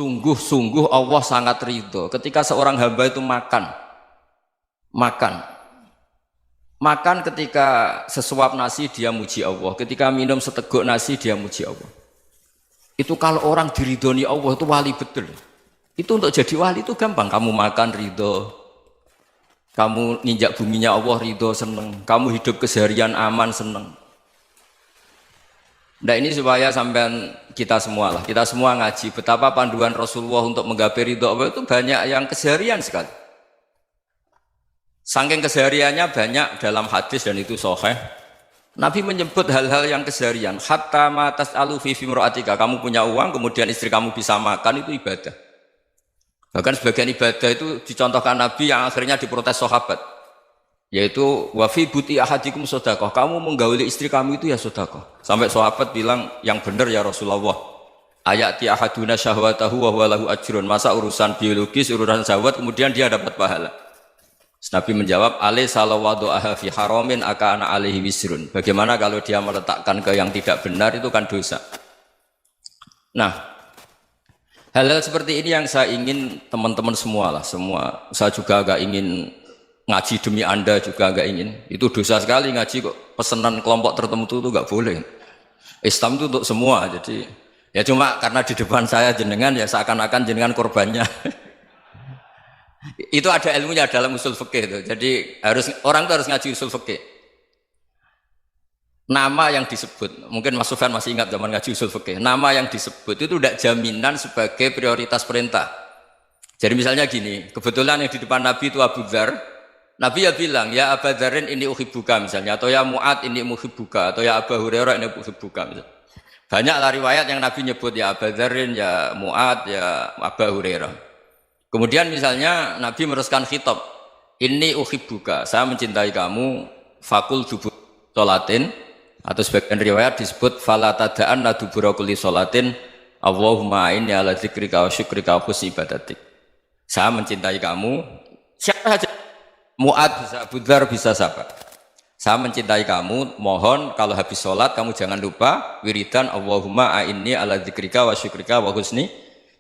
Sungguh-sungguh Allah sangat ridho ketika seorang hamba itu makan ketika sesuap nasi dia muji Allah, ketika minum seteguk nasi dia muji Allah. Itu kalau orang diridhoni Allah itu wali betul. Itu untuk jadi wali itu gampang, kamu makan ridho, kamu nginjak buminya Allah ridho seneng, kamu hidup keseharian aman seneng. Nah ini supaya sampean kita semua ngaji betapa panduan Rasulullah untuk menggapai ridho Allah itu banyak yang keseharian sekali. Saking kesehariannya banyak dalam hadis dan itu sahih. Nabi menyebut hal-hal yang keseharian. Hatta ma tas'alu fi imra'atika, kamu punya uang kemudian istri kamu bisa makan itu ibadah. Bahkan sebagian ibadah itu dicontohkan Nabi yang akhirnya diprotes sahabat. Yaitu wa fi buti ahadikum sedekah, kamu menggauli istri kamu itu ya sedekah. Sampai sahabat bilang yang benar ya Rasulullah. Ayati ahaduna syahwatahu wa huwa lahu ajrun. Masa urusan biologis, urusan syahwat kemudian dia dapat pahala. Nabi menjawab, alai salawadu aha fi haramin akana alaihi wisrun. Bagaimana kalau dia meletakkan ke yang tidak benar itu kan dosa. Nah, hal-hal seperti ini yang saya ingin teman-teman semua lah, semua. Saya juga agak ingin ngaji demi Anda juga agak ingin. Itu dosa sekali ngaji kok pesanan kelompok tertentu itu enggak boleh. Islam itu untuk semua. Jadi ya cuma karena di depan saya jenengan ya seakan-akan jenengan korbannya. Itu ada ilmunya dalam usul fikih itu. Jadi orang itu harus ngaji usul fikih. Nama yang disebut, mungkin Mas Sufyan masih ingat zaman ngaji usul fikih. Nama yang disebut itu tidak jaminan sebagai prioritas perintah. Jadi misalnya gini, kebetulan yang di depan Nabi itu Abu Dzar. Nabi ya bilang, ya Abu Dzarin ini uhibbuka misalnya, atau ya Mu'ad ini uhibbuka, atau ya Abu Hurairah ini uhibbuka misalnya. Banyaklah riwayat yang Nabi nyebut ya Abu Dzarin, ya Mu'ad, ya Abu Hurairah. Kemudian misalnya Nabi meneruskan khitab, ini uhibbuka, saya mencintai kamu, fakul dubur sholatin, atau sebagian riwayat disebut falatadaan la dubura kulli sholatin, Allahumma inni ala dzikrika wa syukrika wa husni ibadatik. Saya mencintai kamu, siapa saja, Mu'ad bisa, Abu Dzar bisa siapa. Saya mencintai kamu, mohon kalau habis sholat kamu jangan lupa wiridan Allahumma a'inni ala dzikrika wa syukrika wa husni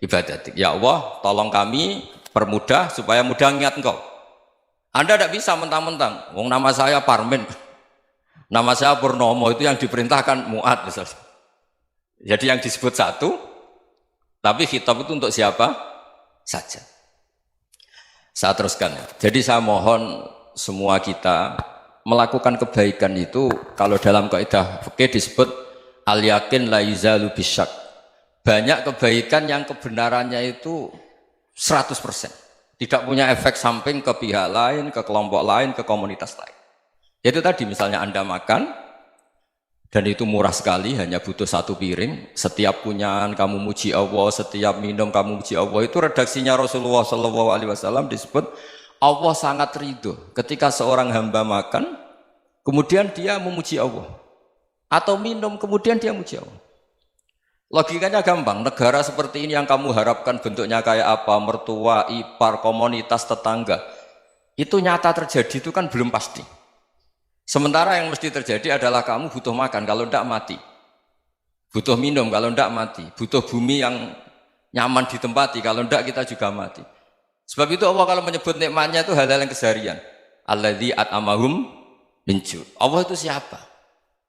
ibadatik. Ya Allah, tolong kami permudah supaya mudah ingat Engkau. Anda tidak bisa mentang-mentang, wong nama saya Parmin, nama saya Purnomo, itu yang diperintahkan Mu'ad misalnya. Jadi yang disebut satu, tapi khitab itu untuk siapa saja. Saya teruskan ya. Jadi saya mohon semua kita melakukan kebaikan itu, kalau dalam kaidah fikih disebut al yakin la yuzalu bisyak. Banyak kebaikan yang kebenarannya itu 100%. Tidak punya efek samping ke pihak lain, ke kelompok lain, ke komunitas lain. Itu tadi misalnya Anda makan, dan itu murah sekali, hanya butuh satu piring. Setiap punyaan kamu muji Allah, setiap minum kamu muji Allah. Itu redaksinya Rasulullah SAW disebut Allah sangat ridho ketika seorang hamba makan, kemudian dia memuji Allah. Atau minum, kemudian dia muji Allah. Logikanya gampang, negara seperti ini yang kamu harapkan bentuknya kayak apa, mertua, ipar, komunitas, tetangga, itu nyata terjadi itu kan belum pasti. Sementara yang mesti terjadi adalah kamu butuh makan, kalau tidak mati. Butuh minum, kalau tidak mati. Butuh bumi yang nyaman ditempati, kalau tidak kita juga mati. Sebab itu Allah kalau menyebut nikmatnya itu hal-hal yang keseharian. Alladzi at'amahum min ju'. Allah itu siapa?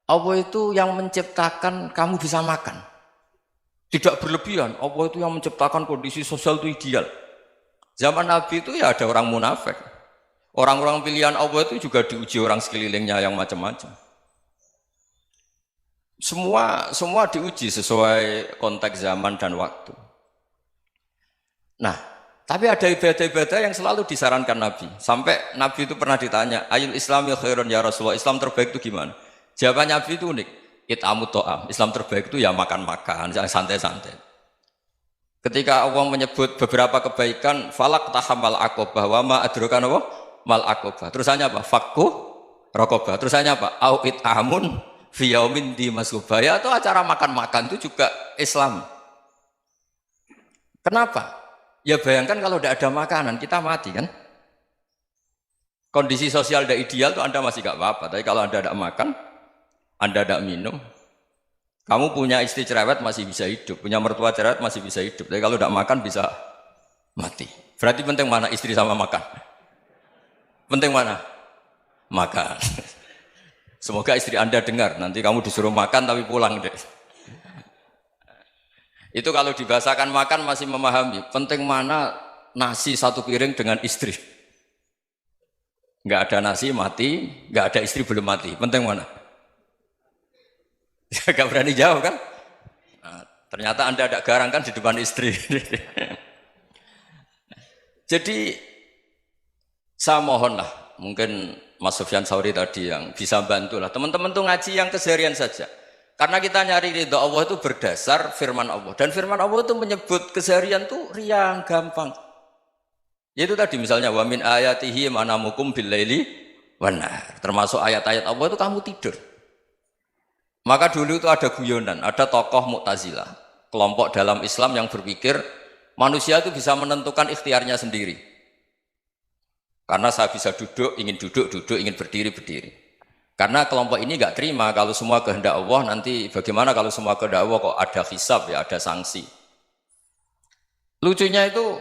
Allah itu yang menciptakan kamu bisa makan. Tidak berlebihan, Allah itu yang menciptakan kondisi sosial itu ideal. Zaman Nabi itu ya ada orang munafik. Orang-orang pilihan Allah itu juga diuji orang sekelilingnya yang macam-macam. Semua diuji sesuai konteks zaman dan waktu. Nah, tapi ada ibadah-ibadah yang selalu disarankan Nabi. Sampai Nabi itu pernah ditanya, ayul islami khairun ya Rasulullah, Islam terbaik itu gimana? Jawaban Nabi itu unik. It'amut to'am, Islam terbaik itu ya makan-makan, jangan santai-santai. Ketika Allah menyebut beberapa kebaikan, falak tahamal akobah, wa ma adrokan apa? Mal akobah. Terusannya apa? Fakku rokobah. Terusannya apa? Au it'amun fiyaumin di masubaya, atau acara makan-makan itu juga Islam. Kenapa? Ya bayangkan kalau tidak ada makanan, kita mati kan? Kondisi sosial tidak ideal itu Anda masih gak apa-apa, tapi kalau Anda tidak makan, Anda tidak minum, Kamu punya istri cerewet masih bisa hidup, punya mertua cerewet masih bisa hidup. Tapi kalau tidak makan bisa mati. Berarti penting mana istri sama makan? Penting mana? Makan. Semoga istri Anda dengar. Nanti kamu disuruh makan tapi pulang deh. Itu kalau dibahasakan makan masih memahami. Penting mana nasi satu piring dengan istri. Nggak ada nasi mati, nggak ada istri belum mati. Penting mana? Gak berani jawab kan? Nah, ternyata Anda ada garang kan di depan istri. Jadi saya mohonlah, mungkin Mas Sufyan Sauri tadi yang bisa bantulah. Teman-teman tuh ngaji yang keseharian saja. Karena kita nyari ridha Allah itu berdasar firman Allah. Dan firman Allah itu menyebut keseharian tuh riang, gampang. Yaitu tadi misalnya wa min ayatihi manamukum bil laili wan nahar. Termasuk ayat-ayat Allah itu kamu tidur. Maka dulu itu ada guyonan, ada tokoh Mu'tazilah, kelompok dalam Islam yang berpikir manusia itu bisa menentukan ikhtiarnya sendiri. Karena saya bisa duduk, ingin duduk, ingin berdiri, berdiri. Karena kelompok ini nggak terima kalau semua kehendak Allah, nanti bagaimana kalau semua kehendak Allah kok ada hisab ya, ada sanksi. Lucunya itu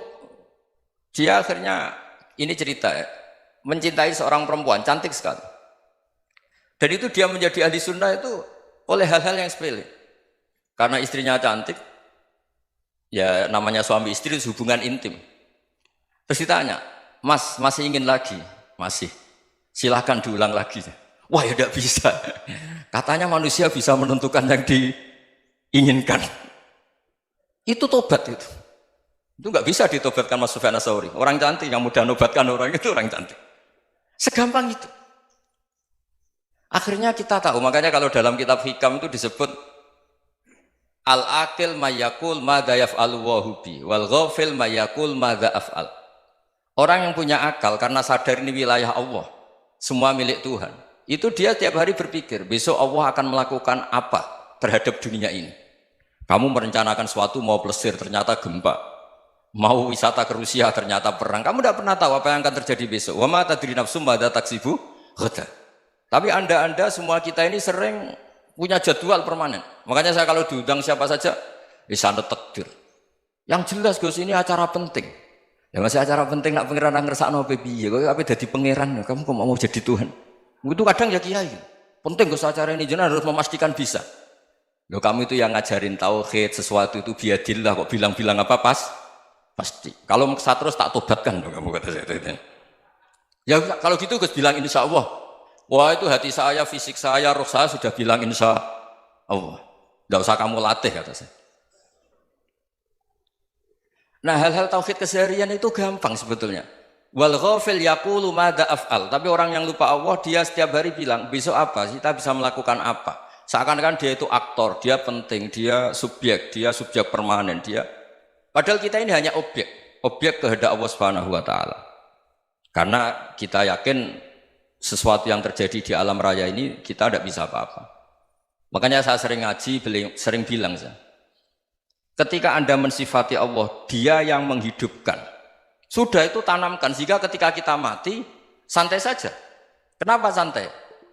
dia akhirnya, ini cerita ya, mencintai seorang perempuan, cantik sekali. Dan itu dia menjadi ahli sunnah itu oleh hal-hal yang sepele. Karena istrinya cantik, ya namanya suami istri itu hubungan intim. Terus ditanya, Mas, masih ingin lagi? Masih. Silahkan diulang lagi. Wah ya tidak bisa. Katanya manusia bisa menentukan yang diinginkan. Itu tobat itu. Itu nggak bisa ditobatkan Mas Sufyan Ats-Tsauri. Orang cantik yang mudah nobatkan orang itu orang cantik. Segampang itu. Akhirnya kita tahu, makanya kalau dalam kitab Hikam itu disebut al-aqil mayyakul madza yaf'alu wa hubi wal ghafil mayyakul madza af'al. Orang yang punya akal karena sadar ini wilayah Allah, semua milik Tuhan. Itu dia tiap hari berpikir, besok Allah akan melakukan apa terhadap dunia ini. Kamu merencanakan sesuatu mau plesir, ternyata gempa. Mau wisata ke Rusia, ternyata perang. Kamu tidak pernah tahu apa yang akan terjadi besok. Wa ma tadri nafsum madza taksibu ghadan. Tapi anda semua kita ini sering punya jadwal permanen. Makanya saya kalau diundang siapa saja, sanad takdir. Yang jelas Gus ini acara penting. Ya masih acara penting nak pangeran ngersakno piye? Kok ape dadi pangeran? Kamu kok mau jadi Tuhan? Itu kadang ya kiai. Penting Gus acara ini jenengan harus memastikan bisa. Loh kamu itu yang ngajarin tauhid, sesuatu itu biadillah kok bilang-bilang apa pasti. Kalau saya terus tak tobatkan kamu kata saya. Ya kalau gitu Gus bilang insya Allah. Wah itu hati saya, fisik saya, roh saya sudah bilang insya Allah. Tidak usah kamu latih kata saya. Nah hal-hal tauhid keseharian itu gampang sebetulnya. Wal ghafil yaqulu madza af'al. Tapi orang yang lupa Allah dia setiap hari bilang besok apa? Kita bisa melakukan apa? Seakan-akan dia itu aktor, dia penting, dia subjek permanen, dia. Padahal kita ini hanya objek kehendak Allah Subhanahu wa taala. Karena kita yakin sesuatu yang terjadi di alam raya ini kita tidak bisa apa-apa. Makanya saya sering ngaji, sering bilang saya, ketika Anda mensifati Allah, dia yang menghidupkan. Sudah itu tanamkan, sehingga ketika kita mati, santai saja. Kenapa santai?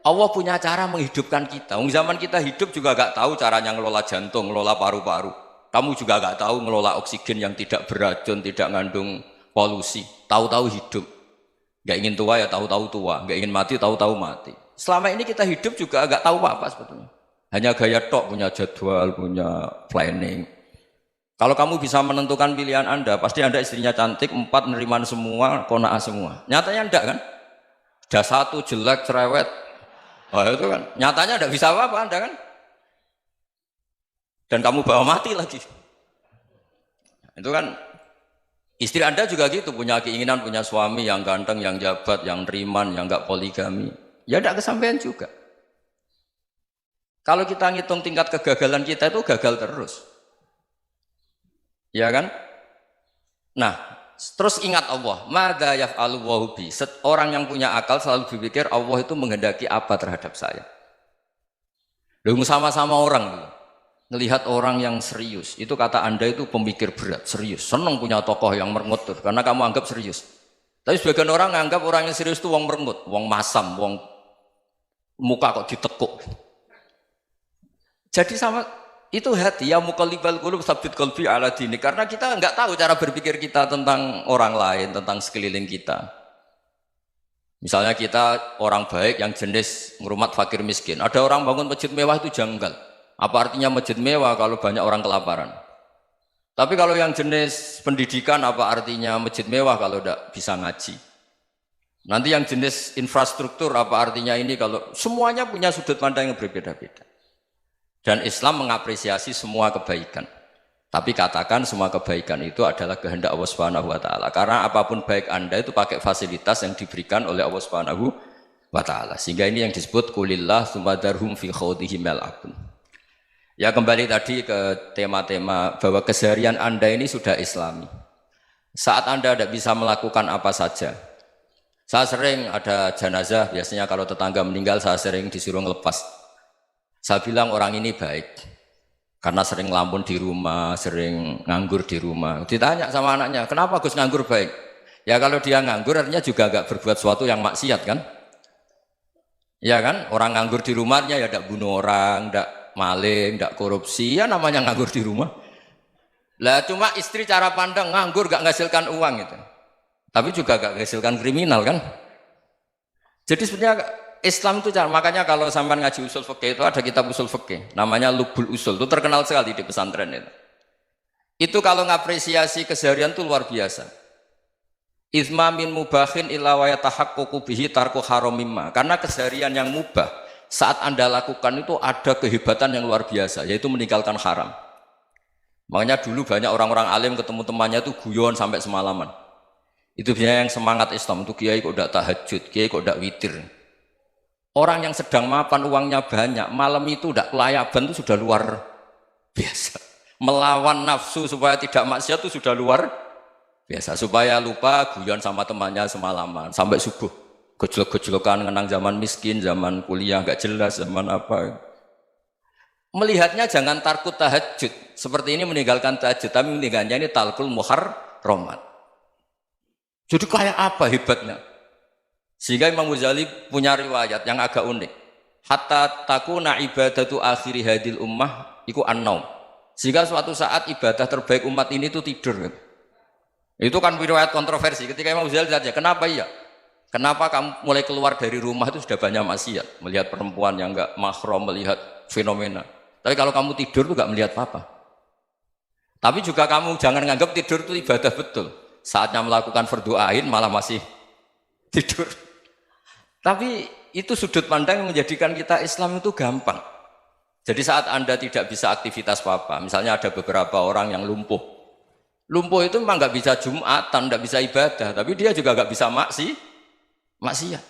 Allah punya cara menghidupkan kita. Zaman kita hidup juga gak tahu caranya ngelola jantung, ngelola paru-paru. Kamu juga gak tahu ngelola oksigen yang tidak beracun, tidak mengandung polusi. Tahu-tahu hidup. Gak ingin tua ya tahu-tahu tua, gak ingin mati tahu-tahu mati. Selama ini kita hidup juga agak tahu apa sebetulnya. Hanya gaya tok, punya jadwal, punya planning. Kalau kamu bisa menentukan pilihan Anda, pasti Anda istrinya cantik, 4 neriman semua, kona'ah semua. Nyatanya enggak kan? Ada 1 jelek, cerewet. Oh itu kan, nyatanya enggak bisa apa-apa Anda kan? Dan kamu bawa mati lagi. Itu kan. Istri Anda juga gitu, punya keinginan, punya suami yang ganteng, yang jabat, yang riman, yang enggak poligami. Ya tidak kesampaian juga. Kalau kita ngitung tingkat kegagalan kita itu gagal terus. Ya kan? Nah, terus ingat Allah. Madza yaf'alu wa hubi. Orang yang punya akal selalu berpikir Allah itu menghendaki apa terhadap saya. Lalu sama-sama orang ngelihat orang yang serius, itu kata Anda itu pemikir berat, serius, senang punya tokoh yang merengut karena kamu anggap serius. Tapi sebagian orang anggap orang yang serius itu wong merengut, wong masam, wong muka kok ditekuk. Jadi sama itu hati ya muqallibal qulub tsabbit qalbi ala dinik, karena kita nggak tahu cara berpikir kita tentang orang lain, tentang sekeliling kita. Misalnya kita orang baik yang jenis ngrumat fakir miskin. Ada orang bangun masjid mewah itu janggal. Apa artinya masjid mewah kalau banyak orang kelaparan? Tapi kalau yang jenis pendidikan apa artinya masjid mewah kalau tidak bisa ngaji? Nanti yang jenis infrastruktur apa artinya ini kalau semuanya punya sudut pandang yang berbeda-beda. Dan Islam mengapresiasi semua kebaikan. Tapi katakan semua kebaikan itu adalah kehendak Allah Subhanahu wa taala. Karena apapun baik Anda itu pakai fasilitas yang diberikan oleh Allah Subhanahu wa taala. Sehingga ini yang disebut kulillah tsumadarhum fi khawdihim yal'abun. Ya kembali tadi ke tema-tema bahwa keseharian Anda ini sudah Islami. Saat Anda tidak bisa melakukan apa saja. Saya sering ada jenazah, biasanya kalau tetangga meninggal saya sering disuruh ngelepas. Saya bilang orang ini baik. Karena sering ngelamun di rumah, sering nganggur di rumah. Ditanya sama anaknya, kenapa Gus nganggur baik? Ya kalau dia nganggur artinya juga agak berbuat sesuatu yang maksiat kan? Ya kan? Orang nganggur di rumahnya ya tidak bunuh orang, tidak maling, tidak korupsi, ya namanya nganggur di rumah. Lah cuma istri cara pandang nganggur gak menghasilkan uang itu. Tapi juga gak menghasilkan kriminal kan? Jadi sebenarnya Islam itu makanya kalau sampai ngaji usul fikih itu ada kitab usul fikih namanya Lubul Usul, itu terkenal sekali di pesantren itu. Itu kalau ngapresiasi keseharian itu luar biasa. Izma min mubahin illa wa yatahaqququ bihi tarku haramimma. Karena keseharian yang mubah saat Anda lakukan itu ada kehebatan yang luar biasa, yaitu meninggalkan haram. Makanya dulu banyak orang-orang alim ketemu temannya itu guyon sampai semalaman. Itu biasanya yang semangat Islam itu kiai kok tidak tahajud, kiai kok tidak witir. Orang yang sedang mapan uangnya banyak, malam itu tidak kelayaban itu sudah luar biasa. Melawan nafsu supaya tidak maksiat itu sudah luar biasa. Supaya lupa guyon sama temannya semalaman sampai subuh. Gejolak-gejolokan mengenang zaman miskin, zaman kuliah nggak jelas, zaman apa. Melihatnya jangan tarkut tahajud. Seperti ini meninggalkan tahajud, tapi meninggalkannya ini talkul muharramat. Jadi kayak apa hebatnya? Sehingga Imam Ghazali punya riwayat yang agak unik. Hatta takuna ibadatu akhiri hadil ummah iku an-naum. Sehingga suatu saat ibadah terbaik umat ini itu tidur. Itu kan riwayat kontroversi. Ketika Imam Ghazali tanya, kenapa iya? Kenapa kamu mulai keluar dari rumah itu sudah banyak maksiat? Melihat perempuan yang enggak mahram, melihat fenomena. Tapi kalau kamu tidur itu enggak melihat apa-apa. Tapi juga kamu jangan nganggap tidur itu ibadah betul. Saatnya melakukan fardu ain malah masih tidur. Tapi itu sudut pandang yang menjadikan kita Islam itu gampang. Jadi saat Anda tidak bisa aktivitas apa-apa, misalnya ada beberapa orang yang lumpuh. Lumpuh itu memang nggak bisa Jumatan, nggak bisa ibadah, tapi dia juga nggak bisa maksiat.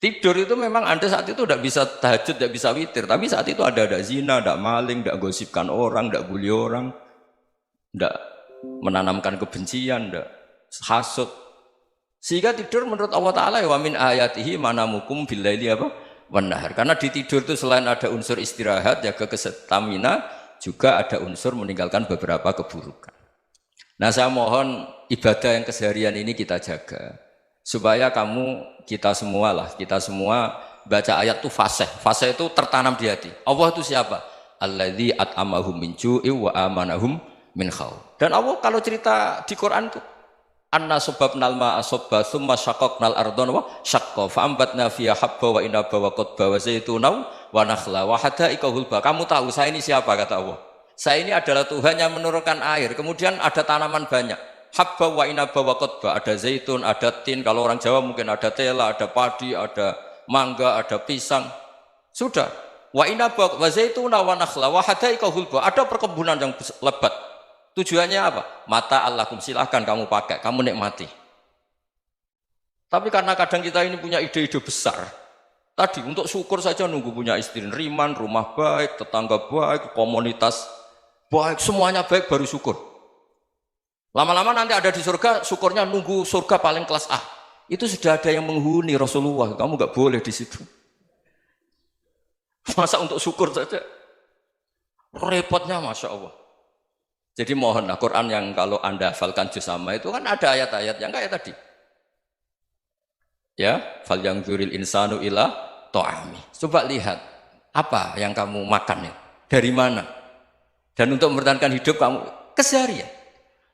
Tidur itu memang Anda saat itu tidak bisa tahajud, tidak bisa witir, tapi saat itu ada zina, ada maling, tidak gosipkan orang, tidak bully orang, tidak menanamkan kebencian, tidak hasud. Sehingga tidur menurut Allah Ta'ala wa min ayatihi manamukum billaili apa? Wan-nahar. Karena di tidur itu selain ada unsur istirahat, jaga kestamina, juga ada unsur meninggalkan beberapa keburukan. Nah saya mohon ibadah yang keseharian ini kita jaga. Supaya kita semua baca ayat itu fasih. Fasih itu tertanam di hati. Allah itu siapa? Alladzi at'amahum min ju'i wa amanahum min khauf. Dan Allah kalau cerita di Quran itu anna sababnal ma'a sabba thumma syaqqaqnal ardha wa syaqqa fa ambatna fiha habba wa inaba wa qadba wa zaituna wa nakhla wa hadaika hulba. Kamu tahu saya ini siapa, kata Allah? Saya ini adalah Tuhan yang menurunkan air, kemudian ada tanaman banyak. Habba wa inaba wa qadba, ada zaitun, ada tin, kalau orang Jawa mungkin ada tela, ada padi, ada mangga, ada pisang. Sudah. Wa inaba wa zaituna wa nakhla wa hadaika hulba, ada perkebunan yang lebat. Tujuannya apa? Mata Allahkum, silahkan kamu pakai, kamu nikmati. Tapi karena kadang kita ini punya ide-ide besar. Tadi untuk syukur saja nunggu punya istri riman, rumah baik, tetangga baik, komunitas baik, semuanya baik baru syukur. Lama-lama nanti ada di surga, syukurnya nunggu surga paling kelas A. Itu sudah ada yang menghuni Rasulullah, kamu nggak boleh di situ. Masa untuk syukur saja? Repotnya Masya Allah. Jadi mohonlah Quran yang kalau Anda hafalkan juz sama itu kan ada ayat-ayat yang kayak tadi. Ya, fal yanzuril insanu ila ta'ami. Coba lihat Apa yang kamu makan ya? Dari mana? Dan untuk mempertahankan hidup kamu keseharian.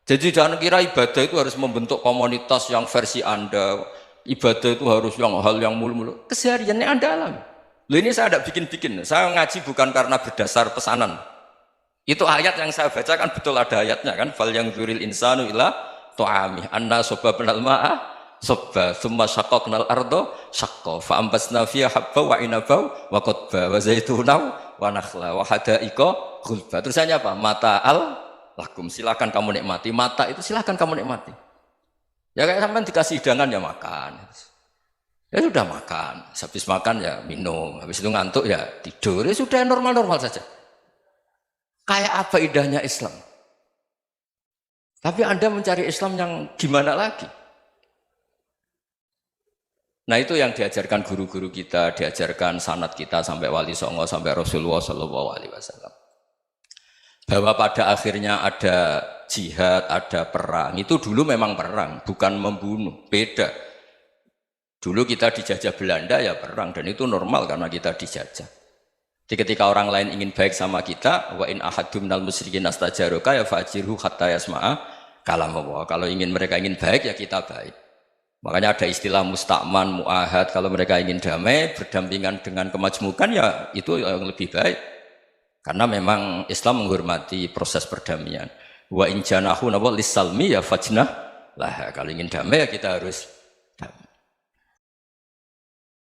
Jadi jangan kira ibadah itu harus membentuk komunitas yang versi Anda. Ibadah itu harus yang hal yang mulu-mulu. Kesehariannya Anda alami. Loh ini saya tidak bikin-bikin. Saya ngaji bukan karena berdasar pesanan. Itu ayat yang saya baca kan betul ada ayatnya kan. Fal yang dzuril insanu ila ta'ami. Anna soba penal ma'ah sobba. Thumma syaqaqnal ardo syaqqa. Fa'ambasna fiha habba wa inabau wa qodba wa zaitunau wa nakhla wa hadaika ghulba. Terusannya apa? Mata'al lakum. Silakan kamu nikmati. Mata itu silakan kamu nikmati. Ya kayak sampean dikasih hidangan ya makan. Ya sudah makan. Habis makan ya minum. Habis itu ngantuk ya tidur. Ya sudah normal-normal saja. Kayak apa indahnya Islam. Tapi Anda mencari Islam yang gimana lagi? Nah itu yang diajarkan guru-guru kita, diajarkan sanad kita sampai Wali Songo, sampai Rasulullah SAW. Bahwa pada akhirnya ada jihad, ada perang. Itu dulu memang perang, bukan membunuh. Beda. Dulu kita dijajah Belanda ya perang, dan itu normal karena kita dijajah. Jadi ketika orang lain ingin baik sama kita, wa in ahadum minal musyrikin astajaroka ya fajirhu hatta yasma'a kalam Allah. Kalau mereka ingin baik ya kita baik. Makanya ada istilah musta'man, mu'ahad. Kalau mereka ingin damai, berdampingan dengan kemajmukan ya itu yang lebih baik. Karena memang Islam menghormati proses perdamaian. Wa in janahu lis-salmi ya fajnah lah. Kalau ingin damai ya kita harus